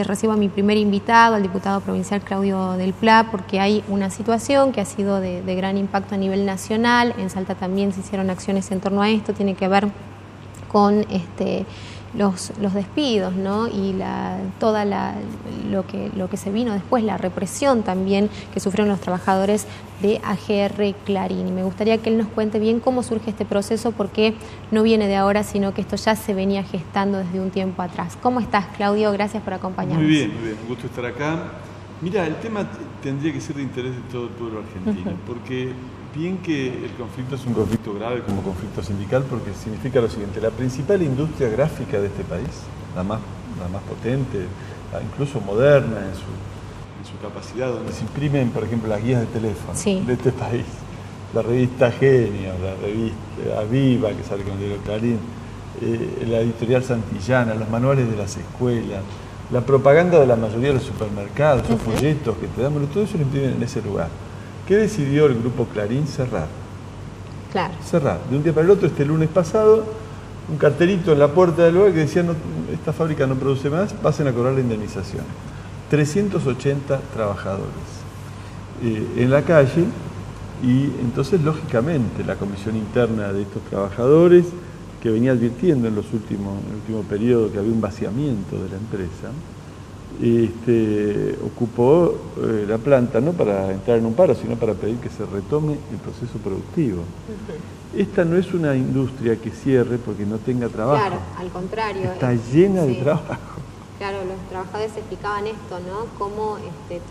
recibo a mi primer invitado, al diputado provincial Claudio Del Pla, porque hay una situación que ha sido de gran impacto a nivel nacional. En Salta también se hicieron acciones en torno a esto, tiene que ver con los despidos, ¿no? Y lo que se vino después, la represión también que sufrieron los trabajadores de AGR Clarín. Y me gustaría que él nos cuente bien cómo surge este proceso, porque no viene de ahora, sino que esto ya se venía gestando desde un tiempo atrás. ¿Cómo estás, Claudio? Gracias por acompañarnos. Muy bien, un gusto estar acá. Mira, el tema tendría que ser de interés de todo el pueblo argentino, porque bien que el conflicto es un conflicto grave como conflicto sindical, porque significa lo siguiente: la principal industria gráfica de este país, la más potente, incluso moderna en su capacidad, donde se imprimen, por ejemplo, las guías de teléfono de este país, la revista Genio, la revista Aviva, que sale con el diario Clarín, la editorial Santillana, los manuales de las escuelas, la propaganda de la mayoría de los supermercados, los folletos que te dan, todo eso lo imprimen en ese lugar. ¿Qué decidió el Grupo Clarín? Cerrar. Claro. Cerrar. De un día para el otro, este lunes pasado, un cartelito en la puerta del lugar que decía: no, esta fábrica no produce más, pasen a cobrar la indemnización. 380 trabajadores en la calle, y entonces, lógicamente, la comisión interna de estos trabajadores, que venía advirtiendo en el último periodo que había un vaciamiento de la empresa, ocupó la planta no para entrar en un paro, sino para pedir que se retome el proceso productivo. Esta no es una industria que cierre porque no tenga trabajo. Claro, al contrario. Está llena de trabajo. Claro, los trabajadores explicaban esto, ¿no? Cómo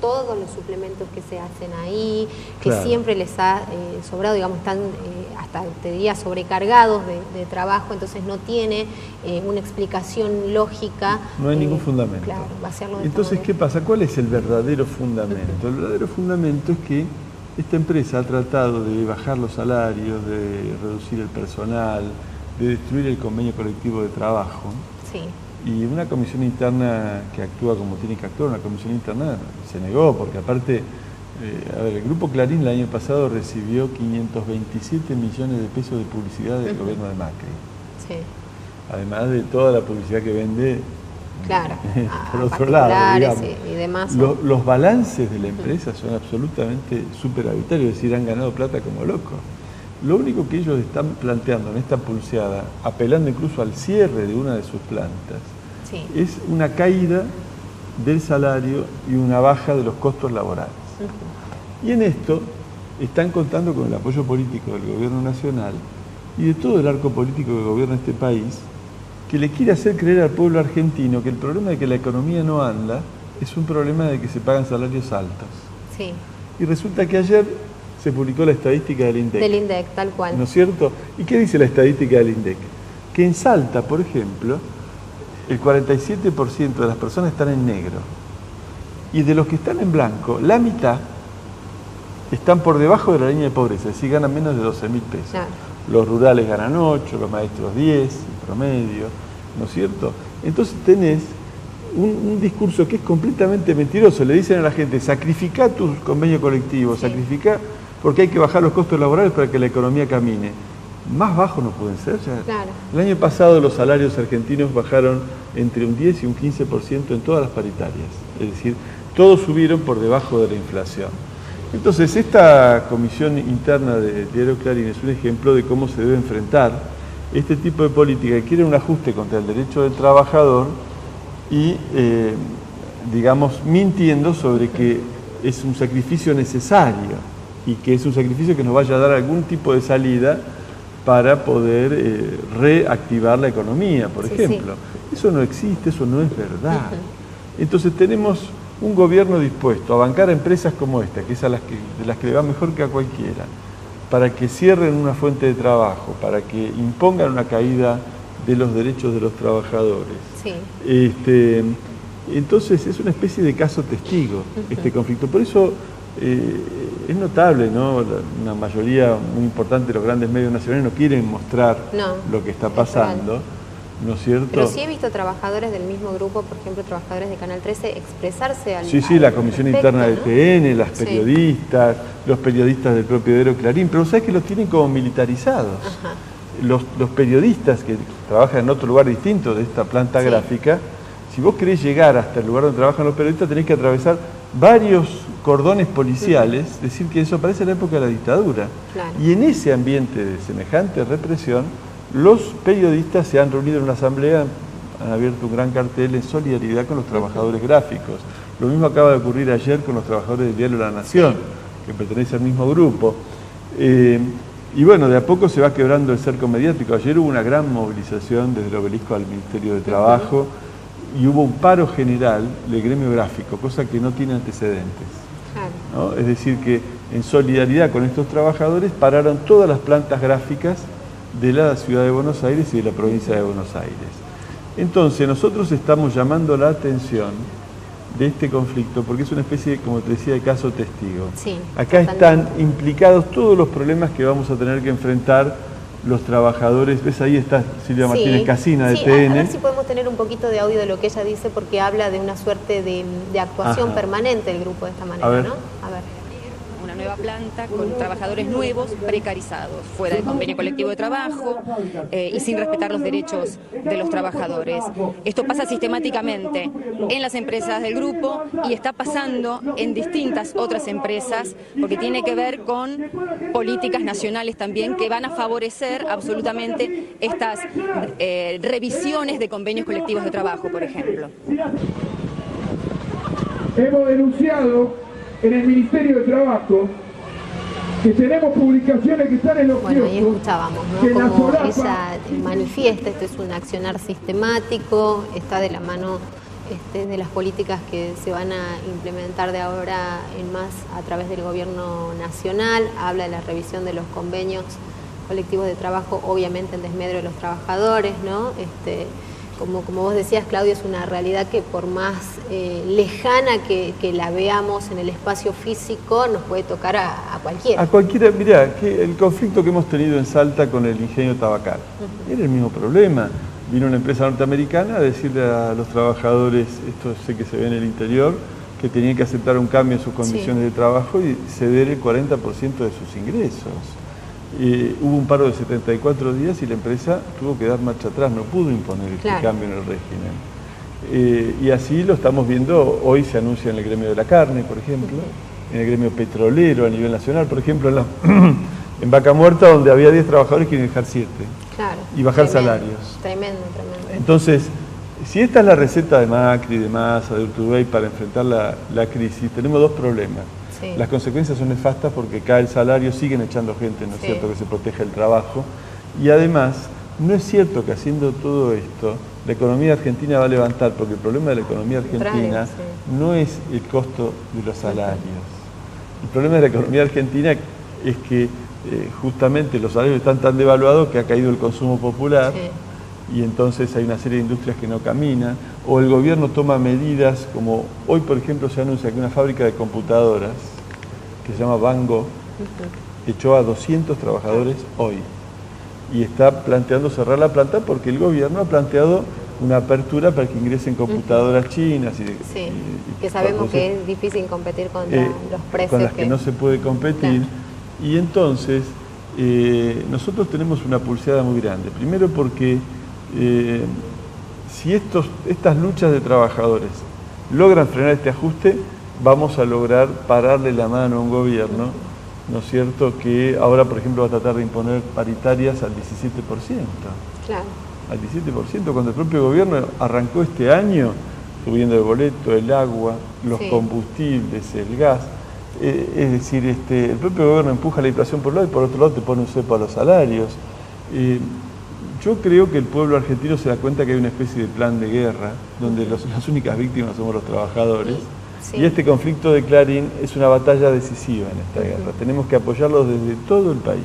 todos los suplementos que se hacen ahí, que siempre les ha sobrado, digamos, están hasta, te diría, sobrecargados de trabajo, entonces no tiene una explicación lógica. No hay ningún fundamento. Claro, vaciarlo de entonces, ¿qué pasa? ¿Cuál es el verdadero fundamento? El verdadero fundamento es que esta empresa ha tratado de bajar los salarios, de reducir el personal, de destruir el convenio colectivo de trabajo. Sí. Y una comisión interna que actúa como tiene que actuar, una comisión interna, se negó, porque aparte, el Grupo Clarín el año pasado recibió 527 millones de pesos de publicidad del gobierno de Macri. Sí. Además de toda la publicidad que vende, por otro lado, digamos. Y demás. Los balances de la empresa son absolutamente superavitarios, es decir, han ganado plata como locos. Lo único que ellos están planteando en esta pulseada, apelando incluso al cierre de una de sus plantas, es una caída del salario y una baja de los costos laborales. Y en esto están contando con el apoyo político del gobierno nacional y de todo el arco político que gobierna este país, que le quiere hacer creer al pueblo argentino que el problema de que la economía no anda es un problema de que se pagan salarios altos. Sí. Y resulta que ayer se publicó la estadística del INDEC. Del INDEC, tal cual. ¿No es cierto? ¿Y qué dice la estadística del INDEC? Que en Salta, por ejemplo, el 47% de las personas están en negro. Y de los que están en blanco, la mitad están por debajo de la línea de pobreza, es decir, ganan menos de 12.000 pesos. Claro. Los rurales ganan 8, los maestros 10, en promedio, ¿no es cierto? Entonces tenés un discurso que es completamente mentiroso. Le dicen a la gente: sacrificá tu convenio colectivo, sacrificá, porque hay que bajar los costos laborales para que la economía camine. Más bajos no pueden ser ya. Claro. El año pasado los salarios argentinos bajaron entre un 10 y un 15% en todas las paritarias. Es decir, todos subieron por debajo de la inflación. Entonces, esta comisión interna de Diario Clarín es un ejemplo de cómo se debe enfrentar este tipo de política que quiere un ajuste contra el derecho del trabajador y, digamos, mintiendo sobre que es un sacrificio necesario y que es un sacrificio que nos vaya a dar algún tipo de salida para poder reactivar la economía, por ejemplo. Eso no existe, eso no es verdad. Entonces tenemos un gobierno dispuesto a bancar a empresas como esta, que es de las que le va mejor que a cualquiera, para que cierren una fuente de trabajo, para que impongan una caída de los derechos de los trabajadores. Sí. Entonces es una especie de caso testigo este conflicto. Por eso es notable, ¿no? Una mayoría muy importante de los grandes medios nacionales no quieren mostrar lo que está pasando, ¿no es cierto? Pero sí he visto trabajadores del mismo grupo, por ejemplo, trabajadores de Canal 13, expresarse al Sí, la comisión interna de TN, las periodistas, los periodistas del propio Diario Clarín, pero ¿sabes que los tienen como militarizados? Los periodistas que trabajan en otro lugar distinto de esta planta gráfica Si vos querés llegar hasta el lugar donde trabajan los periodistas, tenés que atravesar varios cordones policiales, es decir, que eso parece la época de la dictadura. Claro. Y en ese ambiente de semejante represión, los periodistas se han reunido en una asamblea, han abierto un gran cartel en solidaridad con los trabajadores gráficos. Lo mismo acaba de ocurrir ayer con los trabajadores del diario La Nación, que pertenece al mismo grupo. Y bueno, de a poco se va quebrando el cerco mediático. Ayer hubo una gran movilización desde el Obelisco al Ministerio de Trabajo y hubo un paro general del gremio gráfico, cosa que no tiene antecedentes. ¿No? Es decir, que en solidaridad con estos trabajadores pararon todas las plantas gráficas de la ciudad de Buenos Aires y de la provincia de Buenos Aires. Entonces, nosotros estamos llamando la atención de este conflicto porque es una especie, como te decía, de caso testigo. Sí, acá totalmente. están implicados todos los problemas que vamos a tener que enfrentar los trabajadores. ¿Ves? Ahí está Silvia Martínez Casina de TN. A ver si podemos tener un poquito de audio de lo que ella dice, porque habla de una suerte de actuación permanente del grupo de esta manera, ¿no? A ver. Una nueva planta con trabajadores nuevos, precarizados, fuera de convenio colectivo de trabajo y sin respetar los derechos de los trabajadores. Esto pasa sistemáticamente en las empresas del grupo y está pasando en distintas otras empresas porque tiene que ver con políticas nacionales también que van a favorecer absolutamente estas revisiones de convenios colectivos de trabajo, por ejemplo. Hemos denunciado en el Ministerio de Trabajo que tenemos publicaciones que están en los Bueno, ahí kioscos, escuchábamos, ¿no? que la Como solapa- ella manifiesta, esto es un accionar sistemático, está de la mano de las políticas que se van a implementar de ahora en más a través del gobierno nacional, habla de la revisión de los convenios colectivos de trabajo, obviamente en desmedro de los trabajadores, ¿no? Como vos decías, Claudio, es una realidad que por más lejana que la veamos en el espacio físico, nos puede tocar a cualquiera. A cualquiera, mirá, que el conflicto que hemos tenido en Salta con el ingenio tabacal, era el mismo problema. Vino una empresa norteamericana a decirle a los trabajadores, esto sé que se ve en el interior, que tenían que aceptar un cambio en sus condiciones de trabajo y ceder el 40% de sus ingresos. Hubo un paro de 74 días y la empresa tuvo que dar marcha atrás, no pudo imponer este cambio en el régimen. Y así lo estamos viendo, hoy se anuncia en el gremio de la carne, por ejemplo, en el gremio petrolero a nivel nacional, por ejemplo, en Vaca Muerta, donde había 10 trabajadores, quieren dejar 7 y bajar salarios. Tremendo. Entonces, si esta es la receta de Macri, de Massa, de Urtubey para enfrentar la crisis, tenemos dos problemas. Las consecuencias son nefastas porque cae el salario, siguen echando gente, no es cierto que se proteja el trabajo. Y además, no es cierto que haciendo todo esto, la economía argentina va a levantar, porque el problema de la economía argentina no es el costo de los salarios. El problema de la economía argentina es que justamente los salarios están tan devaluados que ha caído el consumo popular. Y entonces hay una serie de industrias que no caminan, o el gobierno toma medidas como hoy, por ejemplo, se anuncia que una fábrica de computadoras, que se llama Bango, echó a 200 trabajadores hoy, y está planteando cerrar la planta porque el gobierno ha planteado una apertura para que ingresen computadoras chinas. Que sabemos que es difícil competir contra los precios. Con las que no se puede competir. Y entonces, nosotros tenemos una pulseada muy grande. Primero porque si estas luchas de trabajadores logran frenar este ajuste, vamos a lograr pararle la mano a un gobierno, ¿no es cierto?, que ahora, por ejemplo, va a tratar de imponer paritarias al 17%. Claro. Al 17%, cuando el propio gobierno arrancó este año subiendo el boleto, el agua, los combustibles, el gas. Es decir, el propio gobierno empuja la inflación por un lado y por otro lado te pone un cepo a los salarios. Yo creo que el pueblo argentino se da cuenta que hay una especie de plan de guerra, donde las únicas víctimas somos los trabajadores. Y este conflicto de Clarín es una batalla decisiva en esta guerra. Tenemos que apoyarlos desde todo el país.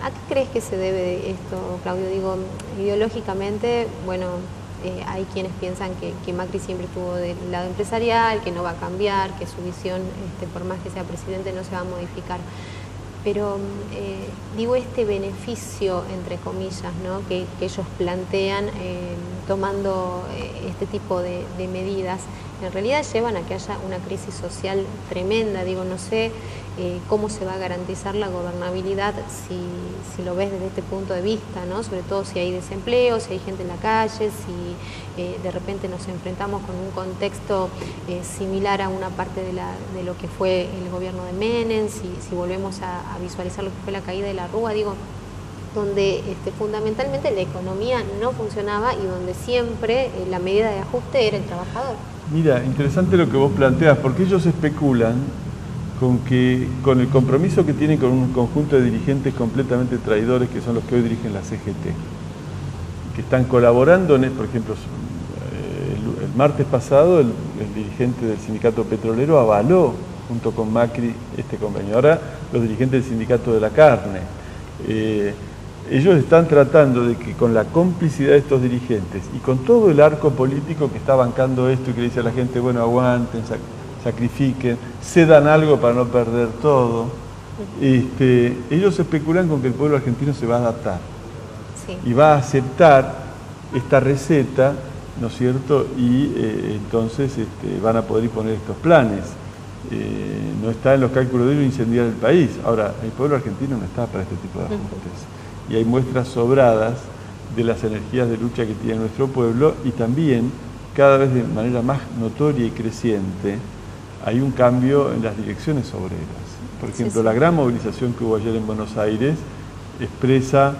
¿A qué crees que se debe esto, Claudio? Digo, ideológicamente, bueno, hay quienes piensan que Macri siempre estuvo del lado empresarial, que no va a cambiar, que su visión, por más que sea presidente, no se va a modificar. Pero digo, este beneficio, entre comillas, ¿no?, que ellos plantean, tomando este tipo de medidas, en realidad llevan a que haya una crisis social tremenda. Digo, no sé cómo se va a garantizar la gobernabilidad si lo ves desde este punto de vista, ¿no? Sobre todo si hay desempleo, si hay gente en la calle, si de repente nos enfrentamos con un contexto similar a una parte de lo que fue el gobierno de Menem, si volvemos a visualizar lo que fue la caída de la Rúa, digo, donde fundamentalmente la economía no funcionaba y donde siempre la medida de ajuste era el trabajador. Mira, interesante lo que vos planteas, porque ellos especulan con el compromiso que tienen con un conjunto de dirigentes completamente traidores, que son los que hoy dirigen la CGT, que están colaborando, por ejemplo, el martes pasado el dirigente del sindicato petrolero avaló junto con Macri este convenio. Ahora los dirigentes del sindicato de la carne. Ellos están tratando de que con la complicidad de estos dirigentes y con todo el arco político que está bancando esto y que le dice a la gente, bueno, aguanten, sacrifiquen, cedan algo para no perder todo, ellos especulan con que el pueblo argentino se va a adaptar y va a aceptar esta receta, ¿no es cierto? Y entonces van a poder poner estos planes. No está en los cálculos de ellos incendiar el país. Ahora, el pueblo argentino no está para este tipo de ajustes. Y hay muestras sobradas de las energías de lucha que tiene nuestro pueblo, y también, cada vez de manera más notoria y creciente, hay un cambio en las direcciones obreras. Por ejemplo, la gran movilización que hubo ayer en Buenos Aires expresa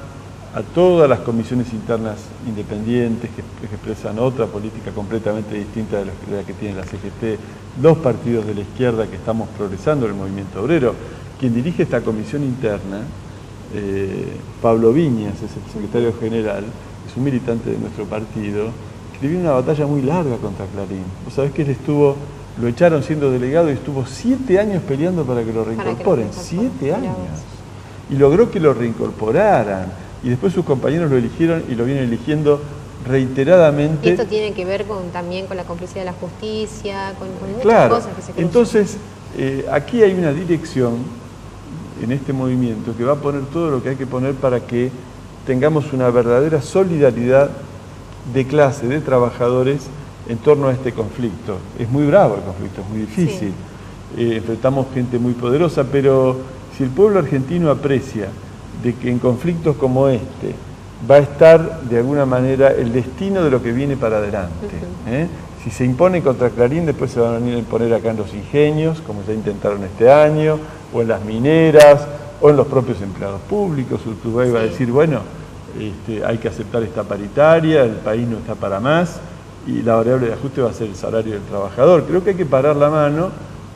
a todas las comisiones internas independientes que expresan otra política completamente distinta de la que tiene la CGT, dos partidos de la izquierda que estamos progresando en el movimiento obrero. Quien dirige esta comisión interna, Pablo Viñas, es el secretario general, es un militante de nuestro partido, escribió una batalla muy larga contra Clarín. Vos sabés que él lo echaron siendo delegado y estuvo 7 años peleando para que lo reincorporen. 7 años. Y logró que lo reincorporaran. Y después sus compañeros lo eligieron y lo vienen eligiendo reiteradamente. Y esto tiene que ver también con la complicidad de la justicia, con muchas cosas que se cruzan. Entonces, aquí hay una dirección en este movimiento que va a poner todo lo que hay que poner para que tengamos una verdadera solidaridad de clase, de trabajadores en torno a este conflicto. Es muy bravo el conflicto, es muy difícil. Enfrentamos gente muy poderosa, pero si el pueblo argentino aprecia de que en conflictos como este va a estar de alguna manera el destino de lo que viene para adelante. Si se impone contra Clarín, después se van a venir a imponer acá en los ingenios, como ya intentaron este año, o en las mineras, o en los propios empleados públicos. Urtubey va a decir, bueno, hay que aceptar esta paritaria, el país no está para más, y la variable de ajuste va a ser el salario del trabajador. Creo que hay que parar la mano.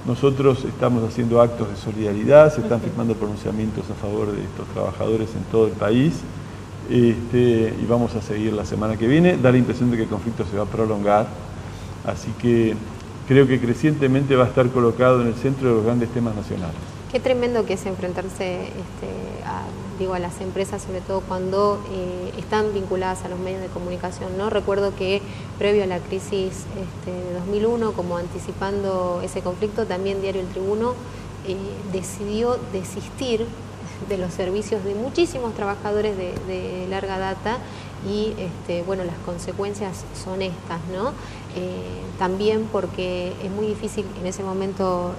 Nosotros estamos haciendo actos de solidaridad, se están firmando pronunciamientos a favor de estos trabajadores en todo el país, y vamos a seguir la semana que viene. Da la impresión de que el conflicto se va a prolongar, así que creo que crecientemente va a estar colocado en el centro de los grandes temas nacionales. Qué tremendo que es enfrentarse a las empresas, sobre todo cuando están vinculadas a los medios de comunicación, ¿no? Recuerdo que previo a la crisis de 2001, como anticipando ese conflicto, también Diario El Tribuno decidió desistir de los servicios de muchísimos trabajadores de larga data y bueno, las consecuencias son estas, ¿no? También porque es muy difícil, en ese momento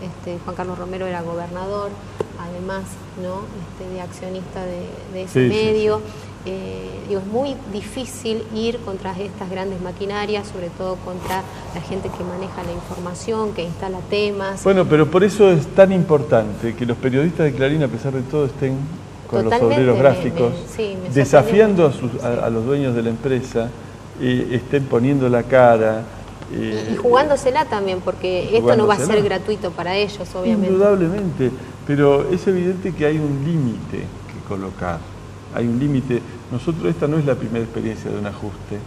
Juan Carlos Romero era gobernador, además, ¿no? De accionista de ese medio. Digo, es muy difícil ir contra estas grandes maquinarias, sobre todo contra la gente que maneja la información, que instala temas. Bueno, pero por eso es tan importante que los periodistas de Clarín, a pesar de todo, estén con los obreros gráficos, desafiando a los dueños de la empresa, estén poniendo la cara. Y jugándosela también, porque esto no va a ser gratuito para ellos, obviamente. Indudablemente, pero es evidente que hay un límite que colocar. Hay un límite. Esta no es la primera experiencia de un ajuste.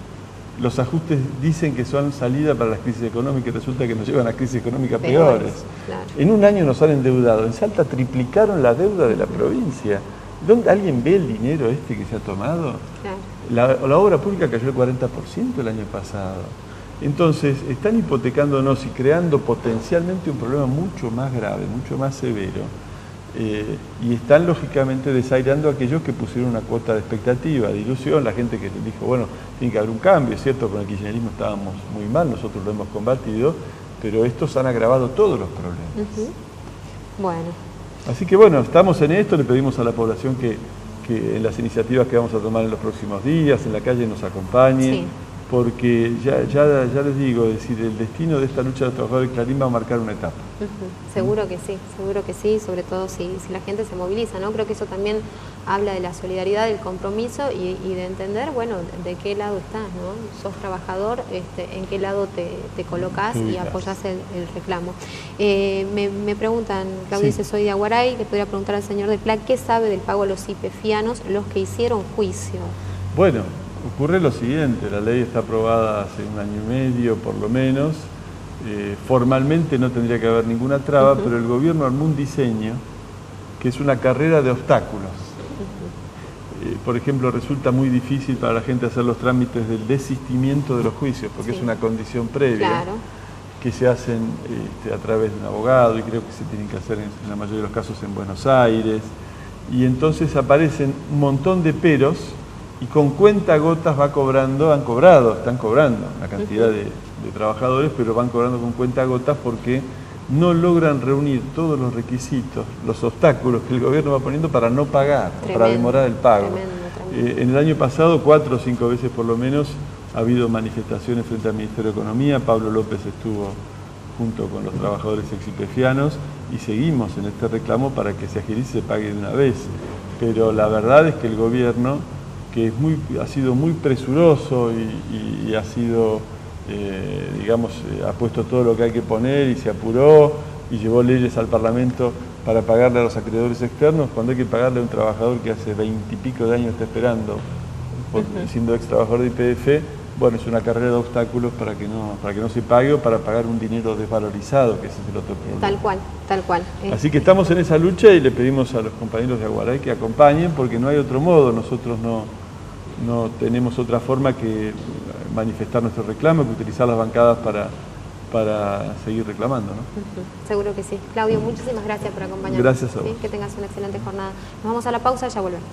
Los ajustes dicen que son salida para las crisis económicas y resulta que nos llevan a crisis económicas peores. Claro. En un año nos han endeudado. En Salta triplicaron la deuda de la provincia. ¿Dónde alguien ve el dinero que se ha tomado? Claro. La obra pública cayó el 40% el año pasado. Entonces, están hipotecándonos y creando potencialmente un problema mucho más grave, mucho más severo, y están lógicamente desairando a aquellos que pusieron una cuota de expectativa, de ilusión, la gente que dijo, bueno, tiene que haber un cambio, es cierto, con el kirchnerismo estábamos muy mal, nosotros lo hemos combatido, pero estos han agravado todos los problemas. Bueno. Así que bueno, estamos en esto, le pedimos a la población que en las iniciativas que vamos a tomar en los próximos días, en la calle, nos acompañen. Sí. Porque ya les digo, es decir, el destino de esta lucha de los trabajadores de Clarín va a marcar una etapa. Seguro que sí, sobre todo si la gente se moviliza, ¿no? Creo que eso también habla de la solidaridad, del compromiso y de entender, bueno, de qué lado estás, ¿no? Sos trabajador, en qué lado te colocás y apoyás el reclamo. Me preguntan, Claudio dice, soy de Aguaray, le podría preguntar al señor de Pla, ¿qué sabe del pago a los YPFianos, los que hicieron juicio? Bueno, ocurre lo siguiente, la ley está aprobada hace 1 año y medio por lo menos, formalmente no tendría que haber ninguna traba, pero el gobierno armó un diseño que es una carrera de obstáculos. Por ejemplo, resulta muy difícil para la gente hacer los trámites del desistimiento de los juicios, porque es una condición previa que se hacen a través de un abogado y creo que se tienen que hacer en la mayoría de los casos en Buenos Aires, y entonces aparecen un montón de peros y con cuentagotas están cobrando una cantidad de trabajadores, pero van cobrando con cuentagotas porque no logran reunir todos los requisitos, los obstáculos que el gobierno va poniendo para no pagar, para demorar el pago. Tremendo. En el año pasado, 4 o 5 veces por lo menos, ha habido manifestaciones frente al Ministerio de Economía. Pablo López estuvo junto con los trabajadores ex-YPFianos y seguimos en este reclamo para que se agilice y se pague de una vez. Pero la verdad es que el gobierno, que ha sido muy presuroso y ha sido, ha puesto todo lo que hay que poner y se apuró y llevó leyes al Parlamento para pagarle a los acreedores externos, cuando hay que pagarle a un trabajador que hace 20 y pico de años está esperando, siendo ex trabajador de YPF, bueno, es una carrera de obstáculos para que no se pague o para pagar un dinero desvalorizado, que ese es el otro problema. Tal cual. Así que estamos en esa lucha y le pedimos a los compañeros de Aguaray que acompañen, porque no hay otro modo, nosotros no tenemos otra forma que manifestar nuestro reclamo, que utilizar las bancadas para seguir reclamando, ¿no? Seguro que sí. Claudio, muchísimas gracias por acompañarnos. Gracias a vos. Que tengas una excelente jornada. Nos vamos a la pausa y ya volvemos.